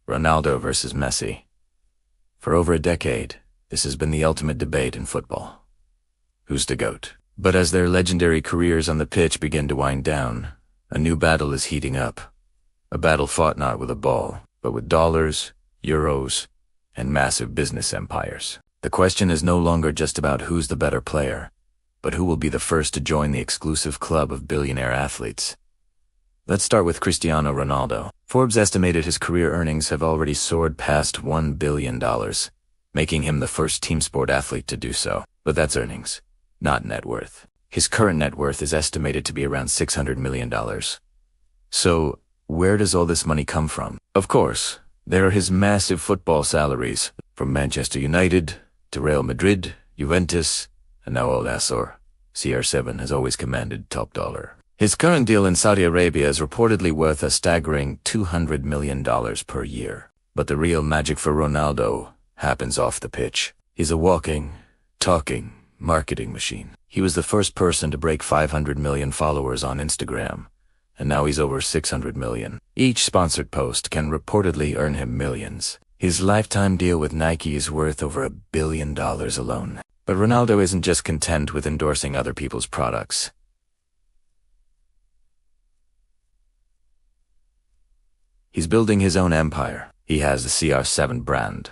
Ronaldo versus Messi. For over a decade, this has been the ultimate debate in football. Who's the GOAT? But as their legendary careers on the pitch begin to wind down, a new battle is heating up. A battle fought not with a ball, but with dollars, euros, and massive business empires. The question is no longer just about who's the better player, but who will be the first to join the exclusive club of billionaire athletes. Let's start with Cristiano Ronaldo. Forbes estimated his career earnings have already soared past $1 billion, making him the first team sport athlete to do so. But that's earnings, not net worth. His current net worth is estimated to be around $600 million. So, where does all this money come from? Of course, there are his massive football salaries, from Manchester United to Real Madrid, Juventus, and now Al Nassr. CR7 has always commanded top dollar. His current deal in Saudi Arabia is reportedly worth a staggering $200 million per year. But the real magic for Ronaldo happens off the pitch. He's a walking, talking, marketing machine. He was the first person to break 500 million followers on Instagram, and now he's over 600 million. Each sponsored post can reportedly earn him millions. His lifetime deal with Nike is worth over $1 billion alone. But Ronaldo isn't just content with endorsing other people's products. He's building his own empire. He has the CR7 brand,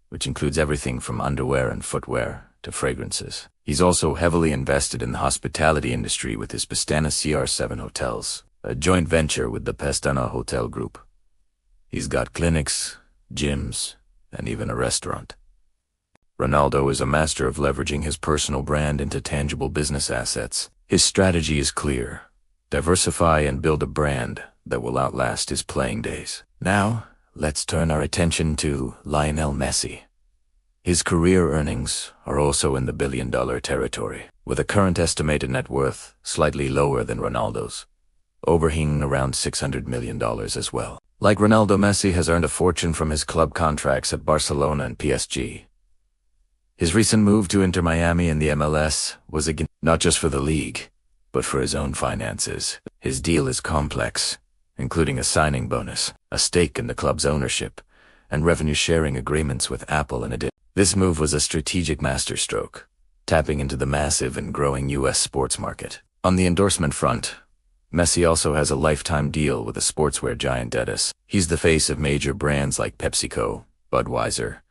which includes everything from underwear and footwear to fragrances. He's also heavily invested in the hospitality industry with his Pestana CR7 hotels, a joint venture with the Pestana Hotel Group. He's got clinics, gyms, and even a restaurant. Ronaldo is a master of leveraging his personal brand into tangible business assets. His strategy is clear: diversify and build a brand that will outlast his playing days. Now, let's turn our attention to Lionel Messi. His career earnings are also in the billion-dollar territory, with a current estimated net worth slightly lower than Ronaldo's, overhanging around $600 million as well. Like Ronaldo, Messi has earned a fortune from his club contracts at Barcelona and PSG. His recent move to Inter Miami in the MLS was again not just for the league, but for his own finances. His deal is complex, including a signing bonus, a stake in the club's ownership, and revenue-sharing agreements with Apple and Adidas. This move was a strategic masterstroke, tapping into the massive and growing U.S. sports market. On the endorsement front, Messi also has a lifetime deal with the sportswear giant Adidas. He's the face of major brands like PepsiCo, Budweiser,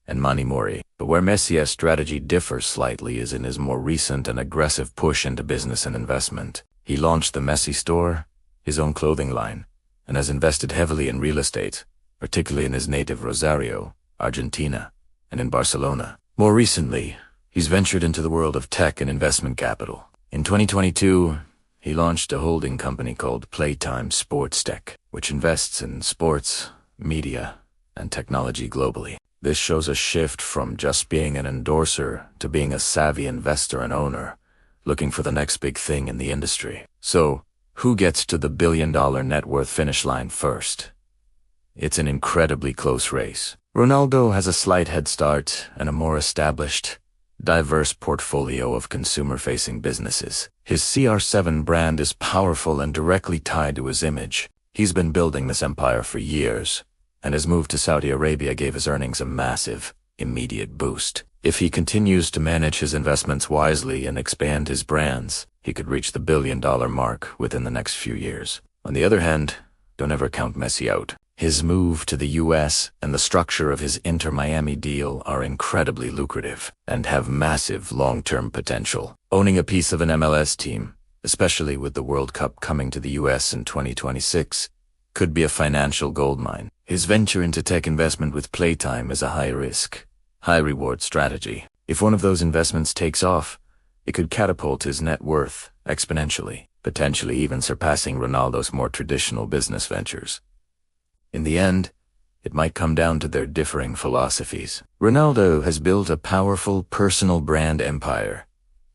and Monty Mori. But where Messi's strategy differs slightly is in his more recent and aggressive push into business and investment. He launched the Messi store, his own clothing line, and has invested heavily in real estate, particularly in his native Rosario, Argentina, and in Barcelona. More recently, he's ventured into the world of tech and investment capital. In 2022, he launched a holding company called Playtime Sports Tech, which invests in sports, media, and technology globally. This shows a shift from just being an endorser to being a savvy investor and owner, looking for the next big thing in the industry. So, who gets to the billion-dollar net worth finish line first? It's an incredibly close race. Ronaldo has a slight head start and a more established, diverse portfolio of consumer-facing businesses. His CR7 brand is powerful and directly tied to his image. He's been building this empire for years, and his move to Saudi Arabia gave his earnings a massive, immediate boost. If he continues to manage his investments wisely and expand his brands, he could reach the billion-dollar mark within the next few years. On the other hand, don't ever count Messi out. His move to the US and the structure of his Inter Miami deal are incredibly lucrative and have massive long-term potential. Owning a piece of an MLS team, especially with the World Cup coming to the US in 2026, could be a financial goldmine. His venture into tech investment with Playtime is a high-risk, high-reward strategy. If one of those investments takes off, it could catapult his net worth exponentially, potentially even surpassing Ronaldo's more traditional business ventures. In the end, it might come down to their differing philosophies. Ronaldo has built a powerful personal brand empire,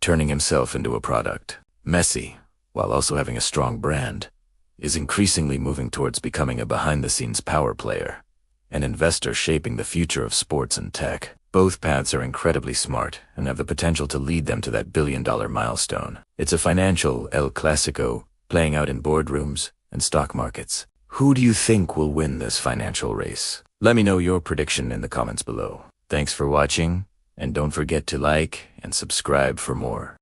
turning himself into a product. Messi, while also having a strong brand, is increasingly moving towards becoming a behind-the-scenes power player, an investor shaping the future of sports and tech. Both paths are incredibly smart and have the potential to lead them to that billion-dollar milestone. It's a financial El Clasico playing out in boardrooms and stock markets. Who do you think will win this financial race? Let me know your prediction in the comments below. Thanks for watching, and don't forget to like and subscribe for more.